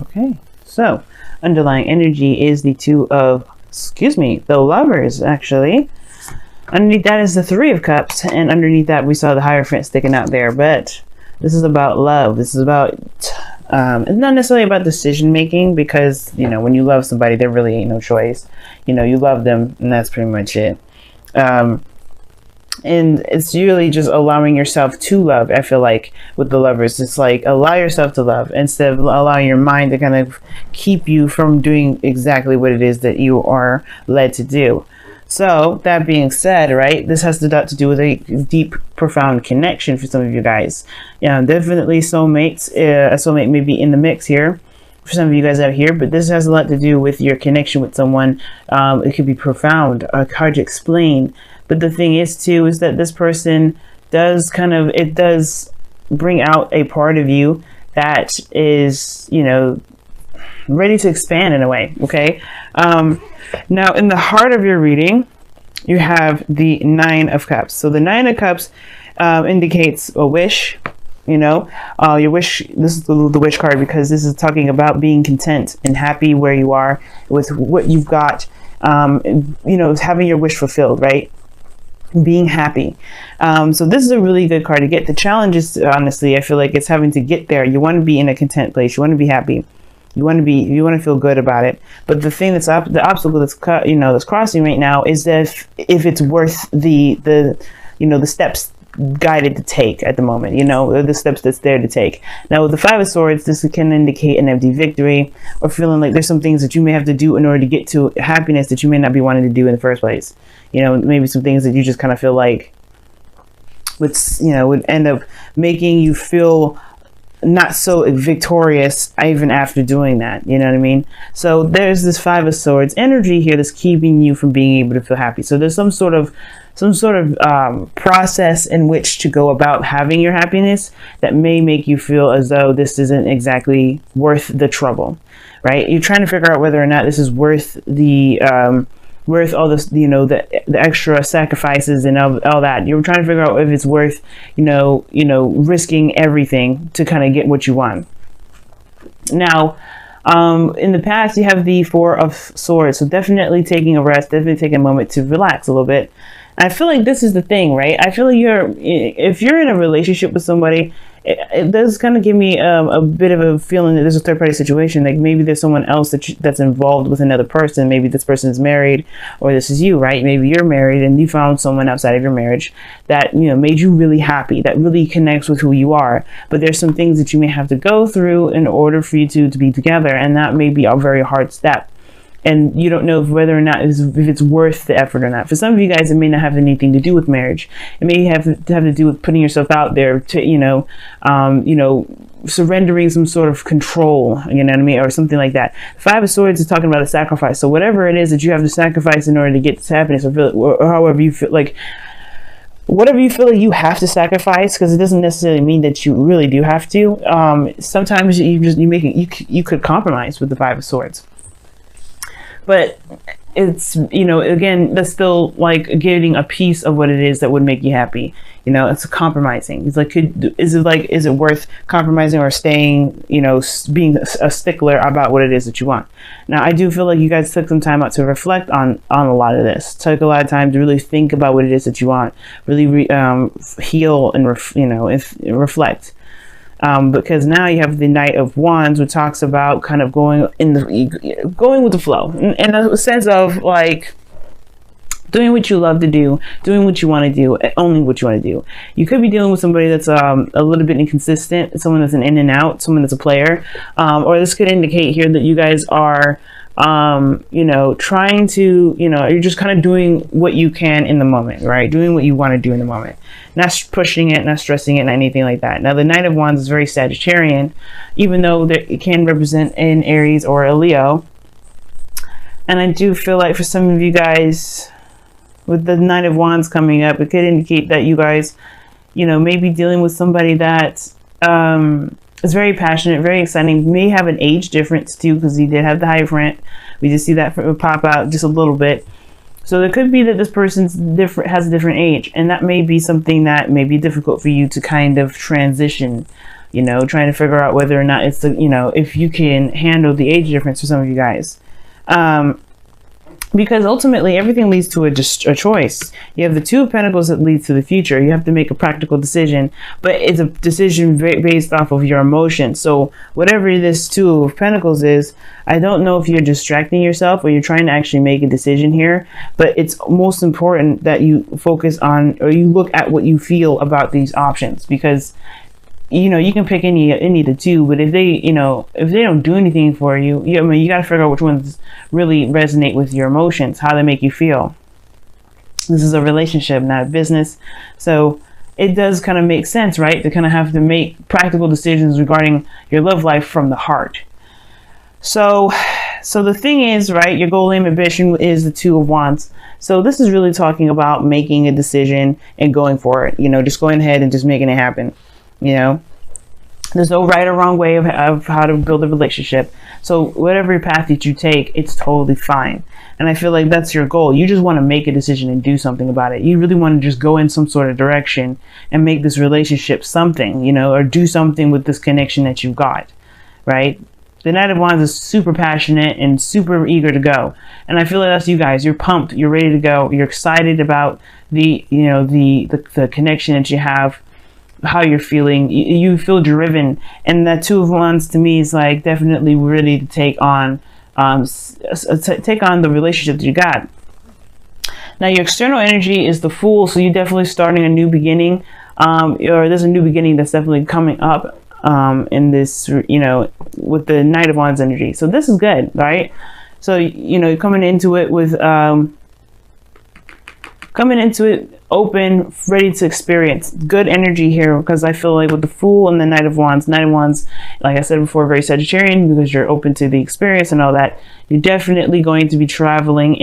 Okay, so underlying energy is the the Lovers, actually. Underneath that is the Three of Cups, and underneath that we saw the Hierophant sticking out there. But this is about love. This is about it's not necessarily about decision making, because when you love somebody, there really ain't no choice. You love them, and that's pretty much it. And it's really just allowing yourself to love. I feel like with the Lovers, it's like allow yourself to love instead of allowing your mind to kind of keep you from doing exactly what it is that you are led to do. So that being said, right, this has to do with a deep, profound connection for some of you guys. Yeah, definitely soulmates. A soulmate may be in the mix here for some of you guys out here, but this has a lot to do with your connection with someone. It could be profound, hard to explain. But the thing is too, is that this person does it does bring out a part of you that is, ready to expand in a way. Okay. Now in the heart of your reading, you have the Nine of Cups. So the Nine of Cups indicates a wish. Your wish. This is the wish card, because this is talking about being content and happy where you are with what you've got. Having your wish fulfilled, right? Being happy. So this is a really good card to get. The challenge is, honestly, I feel like it's having to get there. You want to be in a content place. You want to be happy. You want to feel good about it. But the thing that's the obstacle that's crossing right now is that if it's worth the steps guided to take at the moment, the steps that's there to take. Now with the Five of Swords, this can indicate an empty victory, or feeling like there's some things that you may have to do in order to get to happiness that you may not be wanting to do in the first place. Maybe some things that you just kind of feel like would end up making you feel not so victorious even after doing that. You know what I mean? So there's this Five of Swords energy here that's keeping you from being able to feel happy. So there's some sort of process in which to go about having your happiness that may make you feel as though this isn't exactly worth the trouble, right? You're trying to figure out whether or not this is worth the worth all this, the extra sacrifices and all that. You're trying to figure out if it's worth, risking everything to kind of get what you want. Now, in the past, you have the Four of Swords. So definitely taking a rest, definitely taking a moment to relax a little bit. I feel like this is the thing, right? I feel like if you're in a relationship with somebody, it does kind of give me a bit of a feeling that there's a third party situation. Like maybe there's someone else that's involved with another person. Maybe this person is married, or this is you, right? Maybe you're married and you found someone outside of your marriage that, made you really happy, that really connects with who you are. But there's some things that you may have to go through in order for you to be together. And that may be a very hard step. And you don't know whether or not if it's worth the effort or not. For some of you guys, it may not have anything to do with marriage. It may have to do with putting yourself out there to, surrendering some sort of control, you know what I mean, or something like that. Five of Swords is talking about a sacrifice. So whatever it is that you have to sacrifice in order to get to happiness, or however you feel like, whatever you feel like you have to sacrifice, because it doesn't necessarily mean that you really do have to. Sometimes you could compromise with the Five of Swords. But it's, again, that's still like getting a piece of what it is that would make you happy. It's compromising. It's like, is it worth compromising or staying, being a stickler about what it is that you want? Now, I do feel like you guys took some time out to reflect on a lot of this. Took a lot of time to really think about what it is that you want, really heal and reflect. Because now you have the Knight of Wands, which talks about kind of going with the flow, in a sense of like doing what you love to do, doing what you want to do, only what you want to do. You could be dealing with somebody that's a little bit inconsistent, someone that's an in and out, someone that's a player, or this could indicate here that you guys are trying to, you're just kind of doing what you can in the moment, right? Doing what you want to do in the moment, not pushing it, not stressing it, not anything like that. Now, the Knight of Wands is very Sagittarian, even though it can represent an Aries or a Leo. And I do feel like for some of you guys, with the Knight of Wands coming up, it could indicate that you guys, may be dealing with somebody that, is very passionate, very exciting. May have an age difference too, because he did have the Hierophant. We just see that pop out just a little bit. So it could be that this person's has a different age, and that may be something that may be difficult for you to kind of transition you know, trying to figure out whether or not it's the, you know, if you can handle the age difference for some of you guys. Because ultimately everything leads to a choice. You have the Two of Pentacles that leads to the future. You have to make a practical decision, but it's a decision based off of your emotions. So whatever this Two of Pentacles is, I don't know if you're distracting yourself or you're trying to actually make a decision here, but it's most important that you focus on, or you look at what you feel about these options, because you know, you can pick any of the two, but if they, you know, if they don't do anything for you, I mean, you got to figure out which ones really resonate with your emotions, how they make you feel. This is a relationship, not a business. So it does kind of make sense, right? To kind of have to make practical decisions regarding your love life from the heart. So the thing is, right, your goal, aim, ambition is the Two of Wands. So this is really talking about making a decision and going for it, you know, just going ahead and just making it happen. You know, there's no right or wrong way of how to build a relationship. So whatever path that you take, it's totally fine. And I feel like that's your goal. You just want to make a decision and do something about it. You really want to just go in some sort of direction and make this relationship something, you know, or do something with this connection that you've got, right? The Knight of Wands is super passionate and super eager to go. And I feel like that's you guys. You're pumped. You're ready to go. You're excited about the, you know, the connection that you have, how you're feeling. You feel driven, and that Two of Wands to me is like definitely ready to take on the relationship that you got. Now your external energy is the Fool, so you're definitely starting a new beginning, or there's a new beginning that's definitely coming up in this, you know, with the Knight of Wands energy. So this is good, right? So you know, you're coming into it with open, ready to experience. Good energy here, because I feel like with the Fool and the Knight of Wands, like I said before, very Sagittarian, because you're open to the experience and all that. You're definitely going to be traveling,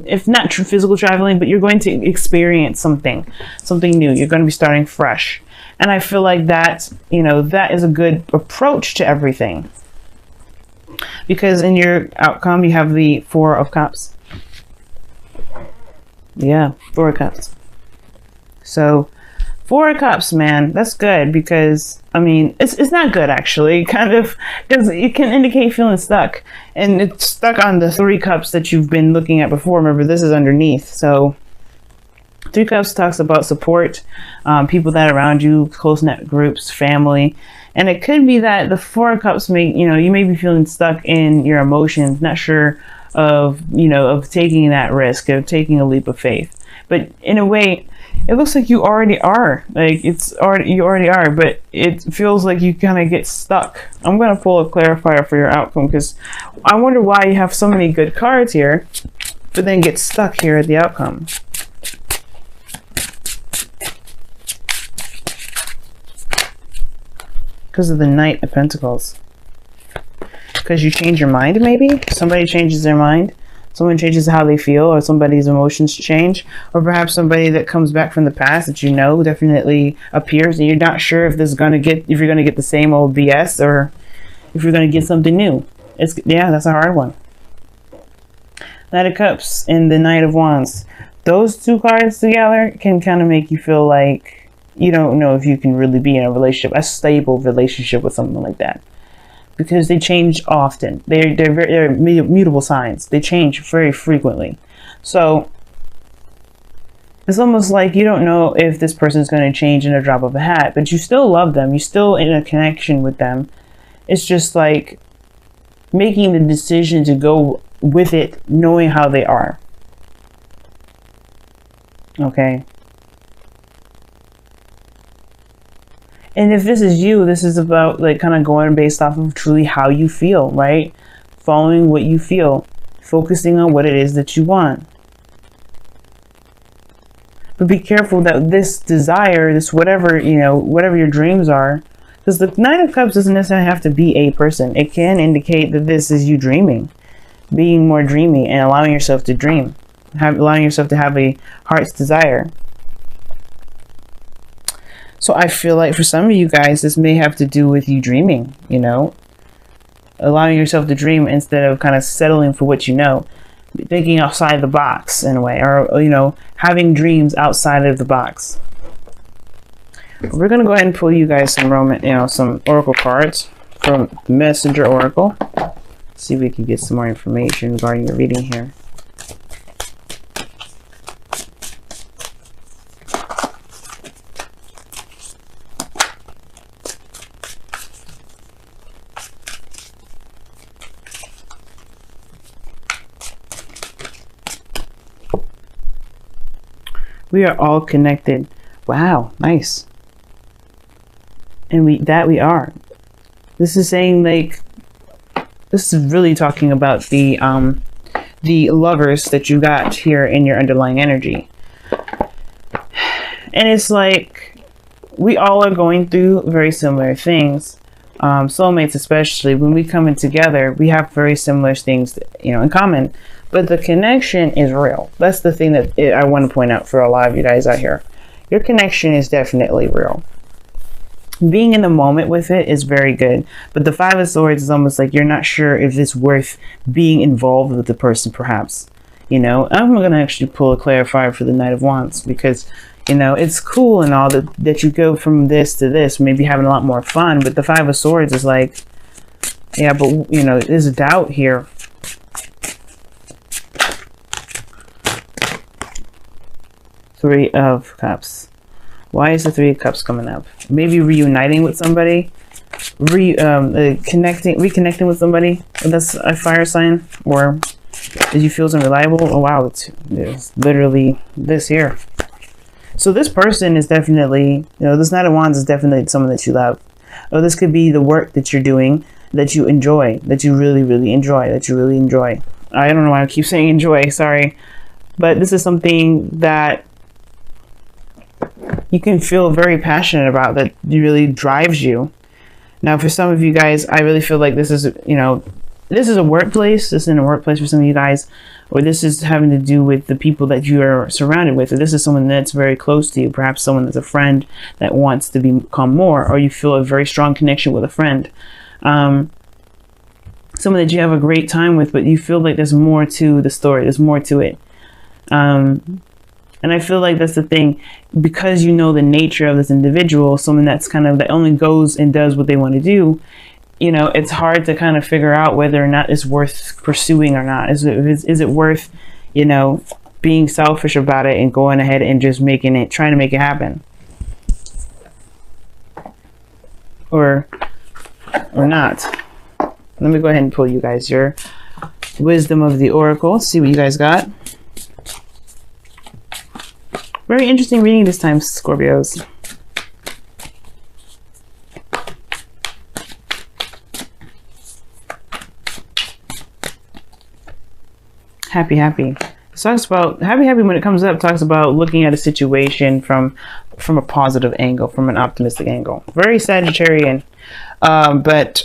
if not physical traveling, but you're going to experience something new. You're going to be starting fresh. And I feel like that, you know, that is a good approach to everything. Because in your outcome, you have the Four of Cups. Yeah, Four of Cups. So Four of Cups, man, that's good, because I mean, it's not good actually, kind of, because it can indicate feeling stuck, and it's stuck on the Three Cups that you've been looking at before. Remember, this is underneath. So Three Cups talks about support, people that are around you, close net groups, family. And it could be that the Four of Cups you know, you may be feeling stuck in your emotions, not sure of, you know, of taking that risk, of taking a leap of faith. But in a way, it looks like you already are. Like you already are, but it feels like you kind of get stuck. I'm going to pull a clarifier for your outcome, because I wonder why you have so many good cards here, but then get stuck here at the outcome. Because of the Knight of Pentacles. Because you change your mind, maybe? Somebody changes their mind. Someone changes how they feel, or somebody's emotions change. Or perhaps somebody that comes back from the past that you know definitely appears, and you're not sure if you're gonna get the same old BS, or if you're gonna get something new. Yeah, that's a hard one. Knight of Cups and the Knight of Wands. Those two cards together can kind of make you feel like you don't know if you can really be in a relationship, a stable relationship with someone like that. Because they change often. They're mutable signs. They change very frequently. So it's almost like you don't know if this person is going to change in a drop of a hat, but you still love them. You're still in a connection with them. It's just like making the decision to go with it, knowing how they are. Okay. And if this is you, this is about like kind of going based off of truly how you feel, right? Following what you feel, focusing on what it is that you want. But be careful that this desire, this whatever, you know, whatever your dreams are, because the Knight of Cups doesn't necessarily have to be a person. It can indicate that this is you dreaming, being more dreamy and allowing yourself to dream, allowing yourself to have a heart's desire. So I feel like for some of you guys, this may have to do with you dreaming, you know, allowing yourself to dream instead of kind of settling for what you know, thinking outside the box in a way, or, you know, having dreams outside of the box. We're gonna go ahead and pull you guys some some oracle cards from Messenger Oracle. See if we can get some more information regarding your reading here. We are all connected. Wow, nice. And we are. This is saying, like, this is really talking about the lovers that you got here in your underlying energy. And it's like we all are going through very similar things. Soulmates, especially when we come in together, we have very similar things, in common. But the connection is real. That's the thing that I want to point out for a lot of you guys out here. Your connection is definitely real. Being in the moment with it is very good. But the Five of Swords is almost like you're not sure if it's worth being involved with the person, perhaps. I'm going to actually pull a clarifier for the Knight of Wands because, it's cool and all that you go from this to this, maybe having a lot more fun. But the Five of Swords is like, yeah, but, there's a doubt here. Three of Cups. Why is the Three of Cups coming up? Maybe reuniting with somebody, reconnecting with somebody that's a fire sign, or did you feel unreliable? Oh wow, it's literally this here. So this person is definitely, this Knight of Wands is definitely someone that you love. Or this could be the work that you're doing that you enjoy, that you really, really enjoy, I don't know why I keep saying enjoy, sorry. But this is something that you can feel very passionate about, that really drives you. Now, for some of you guys, I really feel like this is, this is a workplace. This is in a workplace for some of you guys, or this is having to do with the people that you are surrounded with, or this is someone that's very close to you, perhaps someone that's a friend that wants to become more, or you feel a very strong connection with a friend. Someone that you have a great time with, but you feel like there's more to the story. There's more to it. And I feel like that's the thing, because you know the nature of this individual, someone that's that only goes and does what they want to do, it's hard to kind of figure out whether or not it's worth pursuing or not. Is it worth, being selfish about it and going ahead and just trying to make it happen? Or not. Let me go ahead and pull you guys your wisdom of the Oracle. See what you guys got. Very interesting reading this time, Scorpios. Happy. It talks about happy when it comes up, talks about looking at a situation from a positive angle, from an optimistic angle. Very Sagittarian, but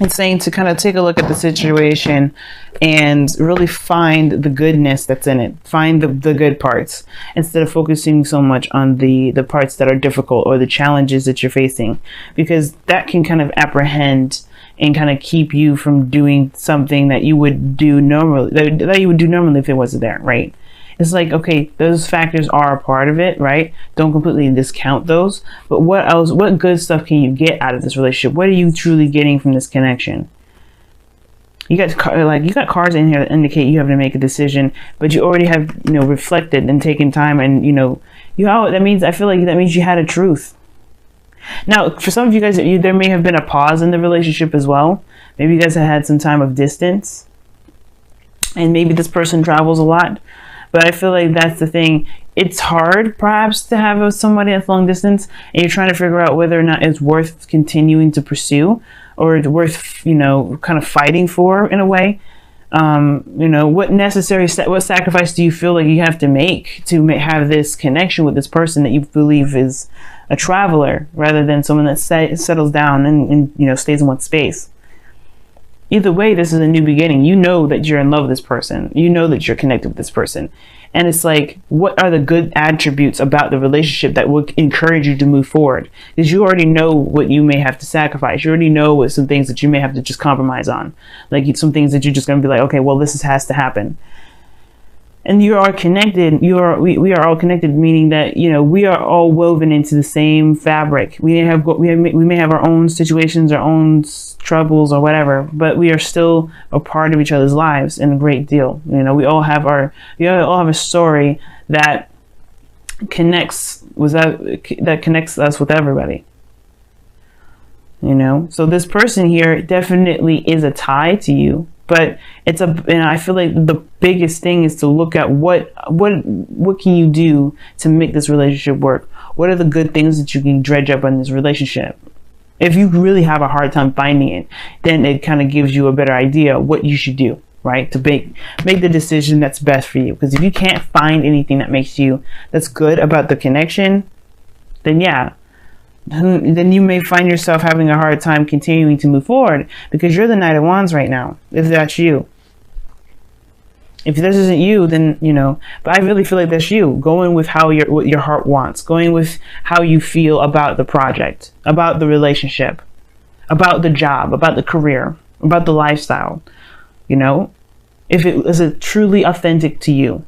it's saying to kind of take a look at the situation and really find the goodness that's in it. Find the good parts instead of focusing so much on the parts that are difficult or the challenges that you're facing, because that can kind of apprehend and kind of keep you from doing something that you would do normally, that you would do normally if it wasn't there, right? It's like, okay, those factors are a part of it, right? Don't completely discount those. But what else, what good stuff can you get out of this relationship? What are you truly getting from this connection? You got cards in here that indicate you have to make a decision, but you already have, reflected and taken time, and that means, I feel like that means you had a truth. Now, for some of you guys, there may have been a pause in the relationship as well. Maybe you guys have had some time of distance, and maybe this person travels a lot. But I feel like that's the thing. It's hard, perhaps, to have somebody that's long distance, and you're trying to figure out whether or not it's worth continuing to pursue, or it's worth, kind of fighting for in a way. What sacrifice do you feel like you have to make to have this connection with this person that you believe is a traveler, rather than someone that settles down and stays in one space? Either way, this is a new beginning. You know that you're in love with this person. You know that you're connected with this person. And it's like, what are the good attributes about the relationship that would encourage you to move forward? Because you already know what you may have to sacrifice. You already know what some things that you may have to just compromise on. Like some things that you're just going to be like, okay, well, this has to happen. and you are connected. We are all connected, meaning that, you know, we are all woven into the same fabric. We may have our own situations, our own troubles or whatever, but we are still a part of each other's lives in a great deal. You know, we all have a story that connects us with everybody. You know, so this person here definitely is a tie to you, but and I feel like the biggest thing is to look at what can you do to make this relationship work? What are the good things that you can dredge up in this relationship? If you really have a hard time finding it, then it kind of gives you a better idea what you should do, right? To make the decision that's best for you. Because if you can't find anything that's good about the connection, then yeah, then you may find yourself having a hard time continuing to move forward, because you're the Knight of Wands right now, if that's you. If this isn't you, then, you know, but I really feel like that's you, going with what your heart wants, going with how you feel about the project, about the relationship, about the job, about the career, about the lifestyle. You know, if it is truly authentic to you,